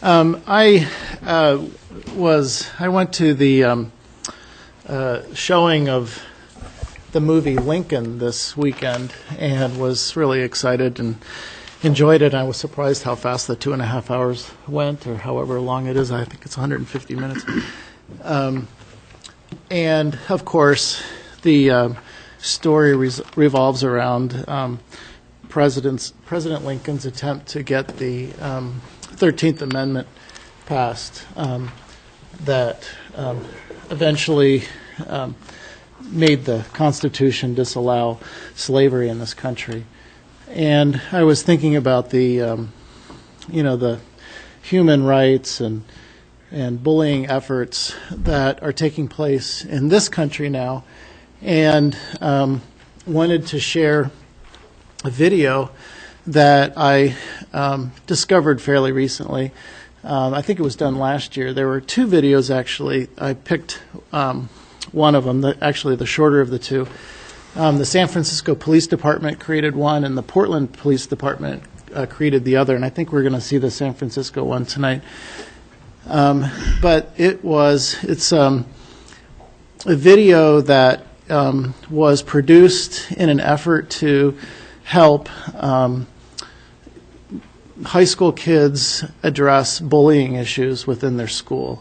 I went to the showing of the movie Lincoln this weekend and was really excited and enjoyed it. I was surprised how fast the 2.5 hours went, or however long it is. I think it's 150 minutes. And of course, the story revolves around President Lincoln's attempt to get the 13th Amendment passed that eventually made the Constitution disallow slavery in this country. And I was thinking about the human rights and bullying efforts that are taking place in this country now, and wanted to share a video that I discovered fairly recently. I think it was done last year. There were two videos, actually. I picked one of them, actually the shorter of the two. The San Francisco Police Department created one, and the Portland Police Department created the other. And I think we're going to see the San Francisco one tonight. But it's a video that was produced in an effort to help high school kids address bullying issues within their school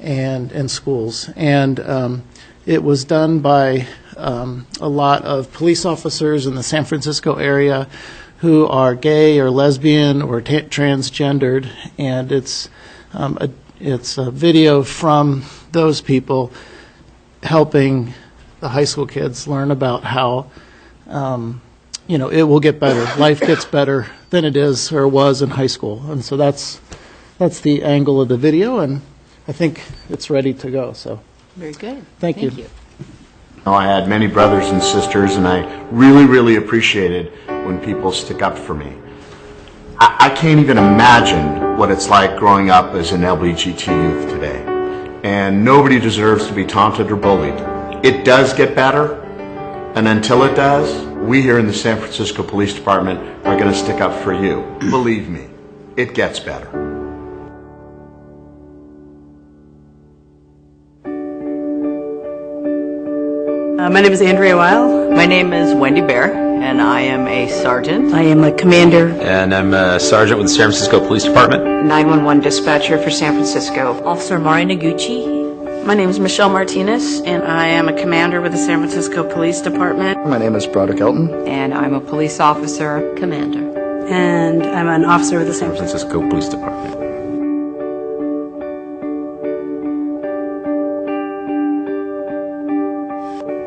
and in schools. And it was done by a lot of police officers in the San Francisco area who are gay or lesbian or transgendered, and it's a video from those people helping the high school kids learn about how it will get better. Life gets better than it is or was in high school. And so that's the angle of the video, and I think it's ready to go. So very good. Thank you. I had many brothers and sisters, and I really, really appreciated when people stick up for me. I can't even imagine what it's like growing up as an LGBT youth today. And nobody deserves to be taunted or bullied. It does get better, and until it does, we here in the San Francisco Police Department are going to stick up for you. Believe me, it gets better. My name is Andrea Weil. My name is Wendy Bear, and I am a sergeant. I am a commander. And I'm a sergeant with the San Francisco Police Department. 911 dispatcher for San Francisco. Officer Mari Noguchi. My name is Michelle Martinez, and I am a commander with the San Francisco Police Department. My name is Broderick Elton. And I'm a police officer. Commander. And I'm an officer with the San Francisco Police Department.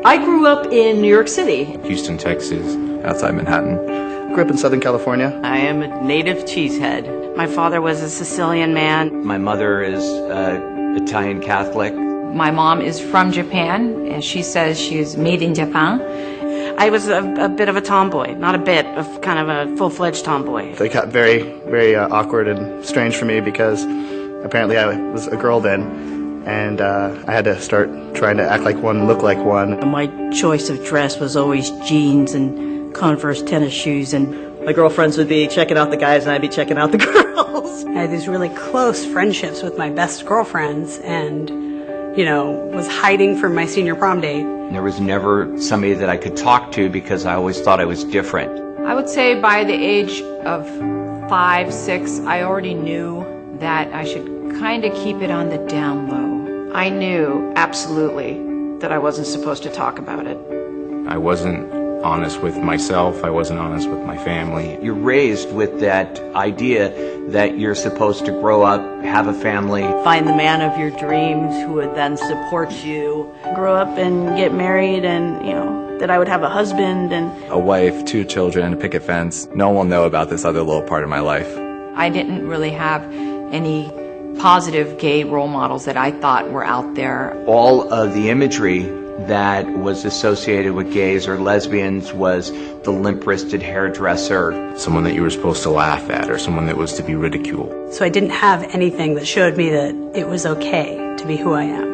I grew up in New York City. Houston, Texas, outside Manhattan. Grew up in Southern California. I am a native cheesehead. My father was a Sicilian man. My mother is Italian Catholic. My mom is from Japan, and she says she is made in Japan. I was a bit of a tomboy, not a bit, of kind of a full-fledged tomboy. It got very, very awkward and strange for me because apparently I was a girl then. And I had to start trying to act like one, look like one. My choice of dress was always jeans and Converse tennis shoes, and my girlfriends would be checking out the guys and I'd be checking out the girls. I had these really close friendships with my best girlfriends, and, was hiding from my senior prom date. There was never somebody that I could talk to because I always thought I was different. I would say by the age of 5, 6, I already knew that I should kind of keep it on the down low. I knew absolutely that I wasn't supposed to talk about it. I wasn't honest with myself. I wasn't honest with my family. You're raised with that idea that you're supposed to grow up, have a family. Find the man of your dreams who would then support you. Grow up and get married, and, that I would have a husband and a wife, 2 children, a picket fence. No one will know about this other little part of my life. I didn't really have any positive gay role models that I thought were out there. All of the imagery that was associated with gays or lesbians was the limp-wristed hairdresser. Someone that you were supposed to laugh at, or someone that was to be ridiculed. So I didn't have anything that showed me that it was okay to be who I am.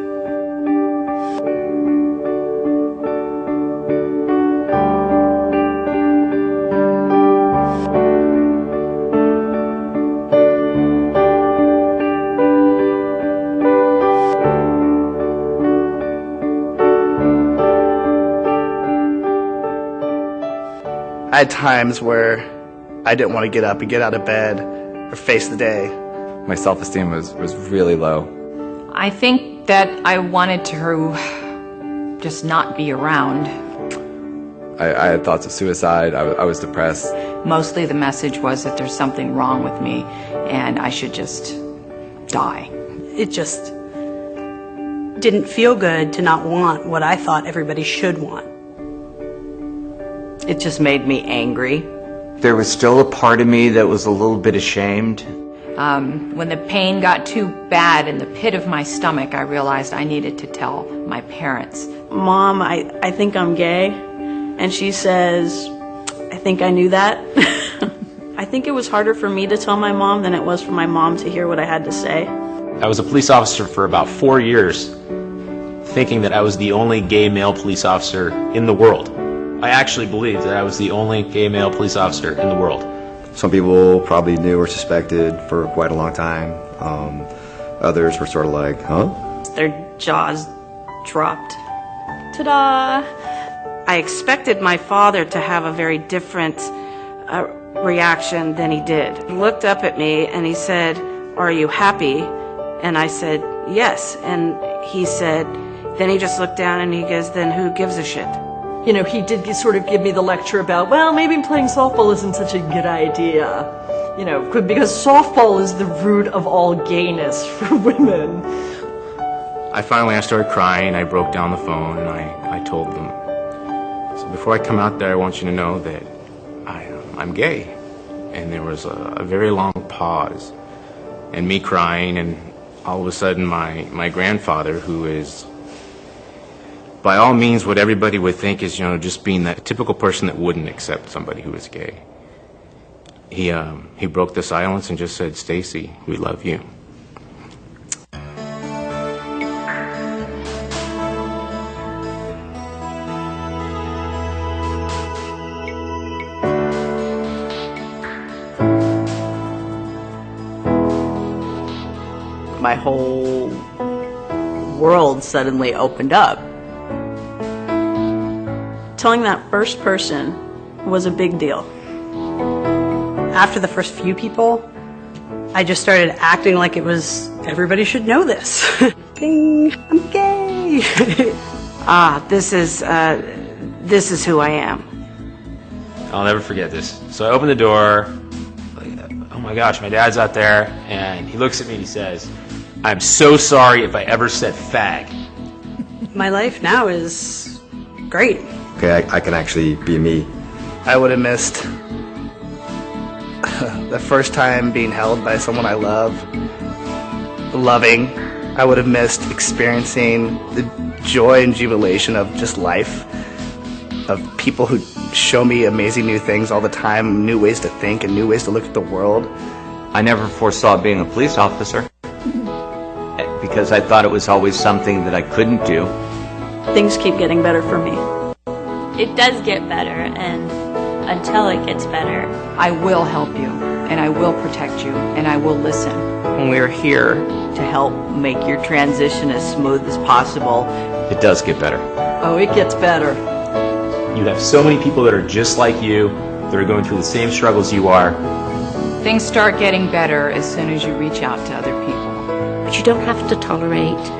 I had times where I didn't want to get up and get out of bed or face the day. My self-esteem was really low. I think that I wanted to just not be around. I had thoughts of suicide. I was depressed. Mostly the message was that there's something wrong with me and I should just die. It just didn't feel good to not want what I thought everybody should want. It just made me angry. There was still a part of me that was a little bit ashamed. When the pain got too bad in the pit of my stomach, I realized I needed to tell my parents. Mom, I think I'm gay. And she says, I think I knew that. I think it was harder for me to tell my mom than it was for my mom to hear what I had to say. I was a police officer for about 4 years, thinking that I was the only gay male police officer in the world. I actually believed that I was the only gay male police officer in the world. Some people probably knew or suspected for quite a long time. Others were sort of like, huh? Their jaws dropped. Ta-da! I expected my father to have a very different reaction than he did. He looked up at me and he said, "Are you happy?" And I said, "Yes." And he said, then he just looked down and he goes, "Then who gives a shit?" You know, he did sort of give me the lecture about, well, maybe playing softball isn't such a good idea. You know, because softball is the root of all gayness for women. I started crying. I broke down the phone and I told them. So before I come out there, I want you to know that I'm gay. And there was a very long pause and me crying, and all of a sudden my grandfather, who is by all means what everybody would think is, just being that typical person that wouldn't accept somebody who is gay. He broke the silence and just said, "Stacy, we love you." My whole world suddenly opened up. Telling that first person was a big deal. After the first few people, I just started acting like it was, everybody should know this. Bing, I'm gay. This is who I am. I'll never forget this. So I open the door, oh my gosh, my dad's out there, and he looks at me and he says, "I'm so sorry if I ever said fag." My life now is great. Okay, I can actually be me. I would have missed the first time being held by someone I love, loving. I would have missed experiencing the joy and jubilation of just life, of people who show me amazing new things all the time, new ways to think and new ways to look at the world. I never foresaw being a police officer because I thought it was always something that I couldn't do. Things keep getting better for me. It does get better, and until it gets better, I will help you, and I will protect you, and I will listen. And we're here to help make your transition as smooth as possible. It does get better. Oh, it gets better. You have so many people that are just like you, that are going through the same struggles you are. Things start getting better as soon as you reach out to other people. But you don't have to tolerate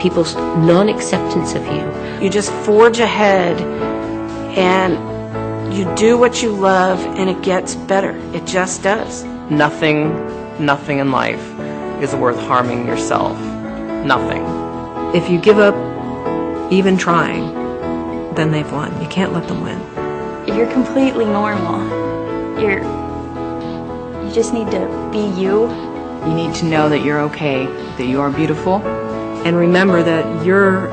people's non-acceptance of you. You just forge ahead and you do what you love and it gets better. It just does. Nothing in life is worth harming yourself. Nothing. If you give up even trying, then they've won. You can't let them win. you're completely normal. You just need to be you. You need to know that you're okay, that you are beautiful. And remember that you're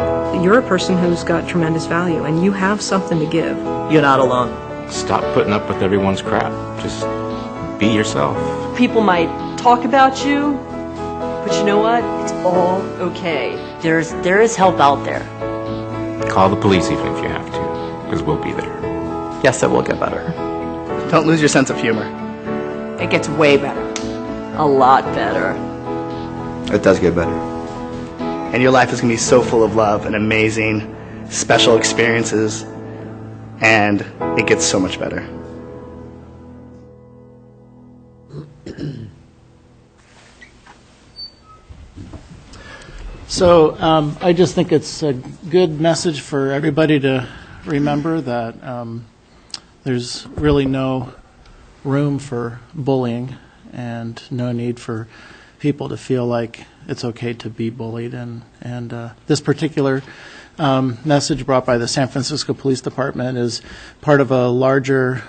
a person who's got tremendous value, and you have something to give. You're not alone. Stop putting up with everyone's crap. Just be yourself. People might talk about you, but you know what? It's all okay. There is help out there. Call the police even if you have to, because we'll be there. Yes, it will get better. Don't lose your sense of humor. It gets way better. A lot better. It does get better. And your life is going to be so full of love and amazing, special experiences. and it gets so much better. So I just think it's a good message for everybody to remember that there's really no room for bullying and no need for people to feel like it's okay to be bullied. And this particular message brought by the San Francisco Police Department is part of a larger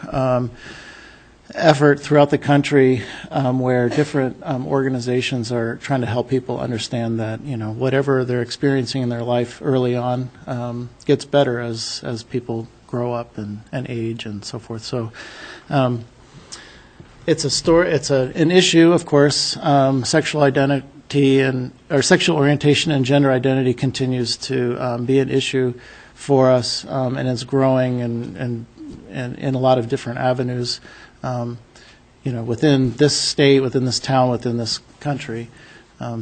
effort throughout the country where different organizations are trying to help people understand that, you know, whatever they're experiencing in their life early on gets better as people grow up and age and so forth. So it's a story. It's an issue, of course. Sexual identity or sexual orientation and gender identity continues to be an issue for us, and it's growing and in a lot of different avenues. You know, within this state, within this town, within this country.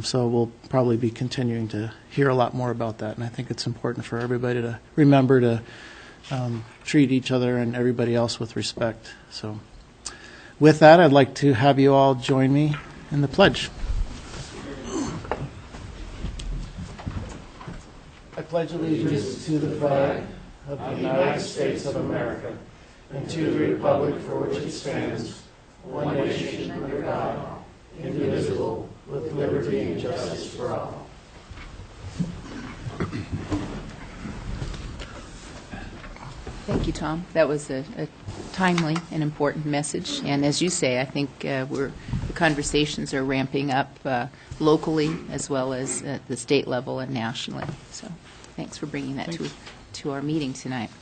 So we'll probably be continuing to hear a lot more about that, and I think it's important for everybody to remember to treat each other and everybody else with respect. So with that, I'd like to have you all join me in the pledge. I pledge allegiance to the flag of the United States of America and to the republic for which it stands, one nation under God, indivisible, with liberty and justice for all. Thank you, Tom. That was a timely and important message. And as you say, I think the conversations are ramping up locally as well as at the state level and nationally. So thanks for bringing that to our meeting tonight.